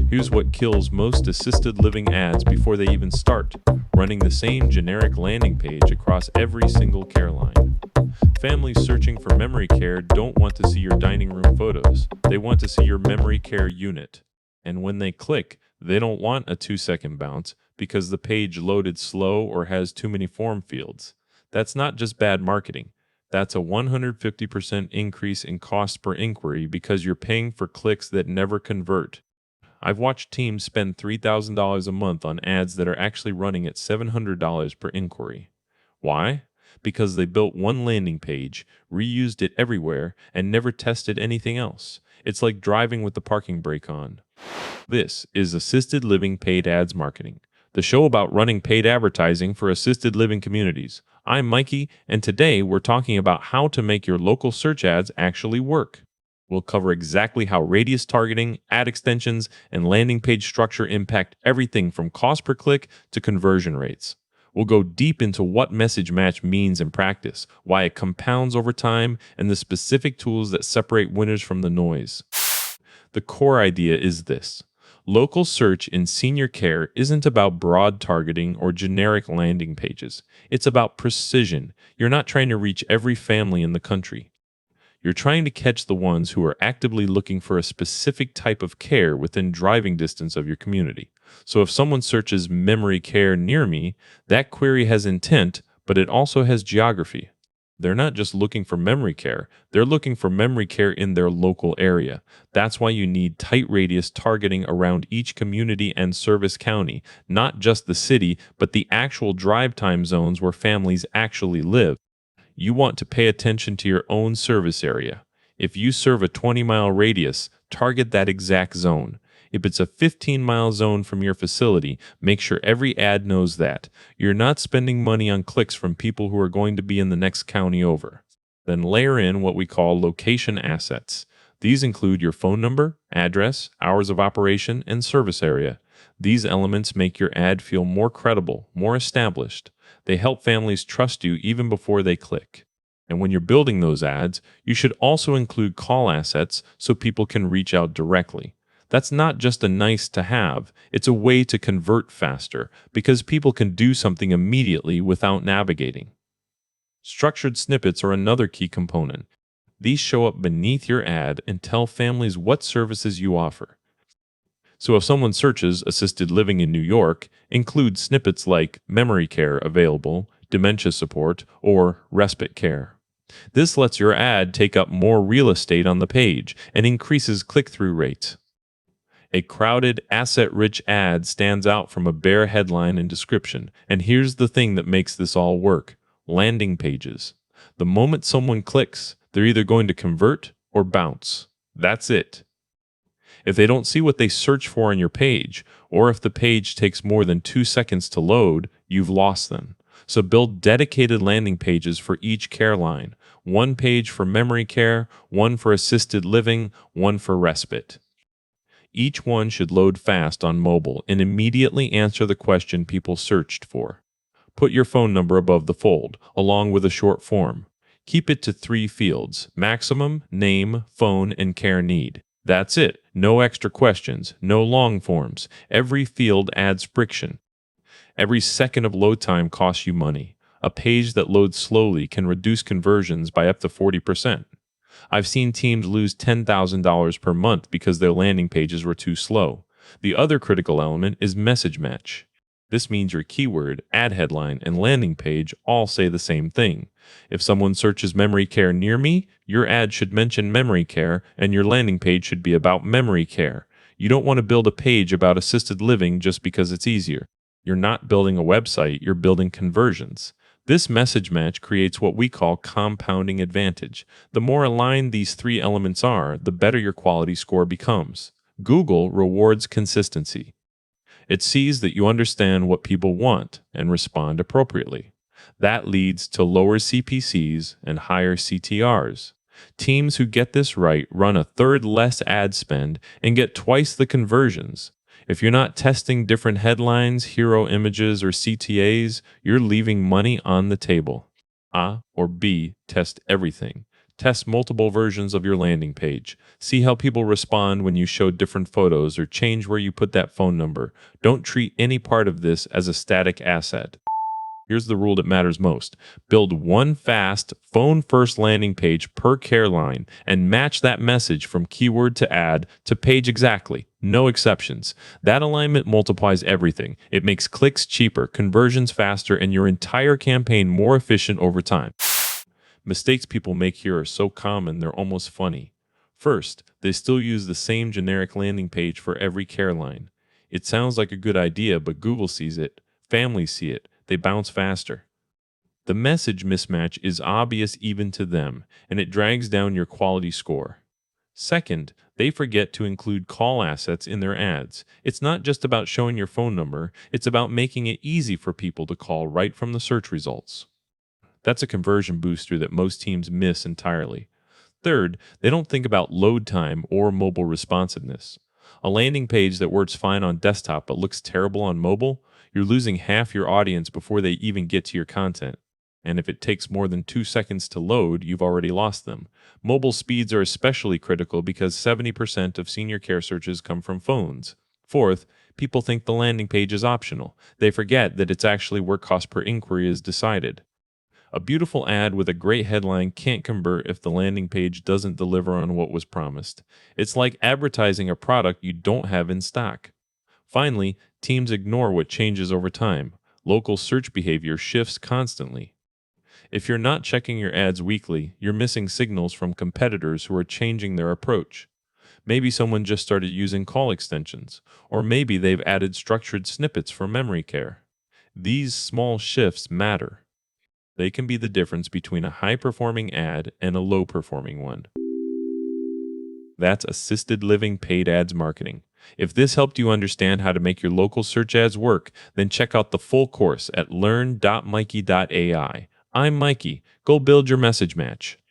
Here's what kills most assisted living ads before they even start: running the same generic landing page across every single care line. Families searching for memory care don't want to see your dining room photos. They want to see your memory care unit. And when they click, they don't want a 2-second bounce because the page loaded slow or has too many form fields. That's not just bad marketing. That's a 150% increase in cost per inquiry because you're paying for clicks that never convert. I've watched teams spend $3,000 a month on ads that are actually running at $700 per inquiry. Why? Because they built one landing page, reused it everywhere, and never tested anything else. It's like driving with the parking brake on. This is Assisted Living Paid Ads Marketing, the show about running paid advertising for assisted living communities. I'm Mikey, and today we're talking about how to make your local search ads actually work. We'll cover exactly how radius targeting, ad extensions, and landing page structure impact everything from cost per click to conversion rates. We'll go deep into what message match means in practice, why it compounds over time, and the specific tools that separate winners from the noise. The core idea is this: local search in senior care isn't about broad targeting or generic landing pages. It's about precision. You're not trying to reach every family in the country. You're trying to catch the ones who are actively looking for a specific type of care within driving distance of your community. So if someone searches memory care near me, that query has intent, but it also has geography. They're not just looking for memory care, they're looking for memory care in their local area. That's why you need tight radius targeting around each community and service county, not just the city, but the actual drive time zones where families actually live. You want to pay attention to your own service area. If you serve a 20-mile radius, target that exact zone. If it's a 15-mile zone from your facility, make sure every ad knows that. You're not spending money on clicks from people who are going to be in the next county over. Then layer in what we call location assets. These include your phone number, address, hours of operation, and service area. These elements make your ad feel more credible, more established. They help families trust you even before they click. And when you're building those ads, you should also include call assets so people can reach out directly. That's not just a nice to have, it's a way to convert faster because people can do something immediately without navigating. Structured snippets are another key component. These show up beneath your ad and tell families what services you offer. So if someone searches assisted living in New York, include snippets like memory care available, dementia support, or respite care. This lets your ad take up more real estate on the page and increases click-through rates. A crowded, asset-rich ad stands out from a bare headline and description, and here's the thing that makes this all work: landing pages. The moment someone clicks, they're either going to convert or bounce. That's it. If they don't see what they search for on your page, or if the page takes more than 2 seconds to load, you've lost them. So build dedicated landing pages for each care line. One page for memory care, one for assisted living, one for respite. Each one should load fast on mobile and immediately answer the question people searched for. Put your phone number above the fold, along with a short form. Keep it to 3 fields: maximum, name, phone, and care need. That's it. No extra questions, no long forms. Every field adds friction. Every second of load time costs you money. A page that loads slowly can reduce conversions by up to 40%. I've seen teams lose $10,000 per month because their landing pages were too slow. The other critical element is message match. This means your keyword, ad headline, and landing page all say the same thing. If someone searches memory care near me, your ad should mention memory care, and your landing page should be about memory care. You don't want to build a page about assisted living just because it's easier. You're not building a website, you're building conversions. This message match creates what we call compounding advantage. The more aligned these 3 elements are, the better your quality score becomes. Google rewards consistency. It sees that you understand what people want and respond appropriately. That leads to lower CPCs and higher CTRs. Teams who get this right run a third less ad spend and get twice the conversions. If you're not testing different headlines, hero images, or CTAs, you're leaving money on the table. A or B, test everything. Test multiple versions of your landing page. See how people respond when you show different photos or change where you put that phone number. Don't treat any part of this as a static asset. Here's the rule that matters most. Build one fast, phone-first landing page per care line and match that message from keyword to ad to page exactly. No exceptions. That alignment multiplies everything. It makes clicks cheaper, conversions faster, and your entire campaign more efficient over time. Mistakes people make here are so common they're almost funny. First, they still use the same generic landing page for every care line. It sounds like a good idea, but Google sees it, families see it, they bounce faster. The message mismatch is obvious even to them, and it drags down your quality score. Second, they forget to include call assets in their ads. It's not just about showing your phone number, it's about making it easy for people to call right from the search results. That's a conversion booster that most teams miss entirely. Third, they don't think about load time or mobile responsiveness. A landing page that works fine on desktop but looks terrible on mobile, you're losing half your audience before they even get to your content. And if it takes more than 2 seconds to load, you've already lost them. Mobile speeds are especially critical because 70% of senior care searches come from phones. Fourth, people think the landing page is optional. They forget that it's actually where cost per inquiry is decided. A beautiful ad with a great headline can't convert if the landing page doesn't deliver on what was promised. It's like advertising a product you don't have in stock. Finally, teams ignore what changes over time. Local search behavior shifts constantly. If you're not checking your ads weekly, you're missing signals from competitors who are changing their approach. Maybe someone just started using call extensions, or maybe they've added structured snippets for memory care. These small shifts matter. They can be the difference between a high-performing ad and a low-performing one. That's assisted living paid ads marketing. If this helped you understand how to make your local search ads work, then check out the full course at learn.mikey.ai. I'm Mikey. Go build your message match.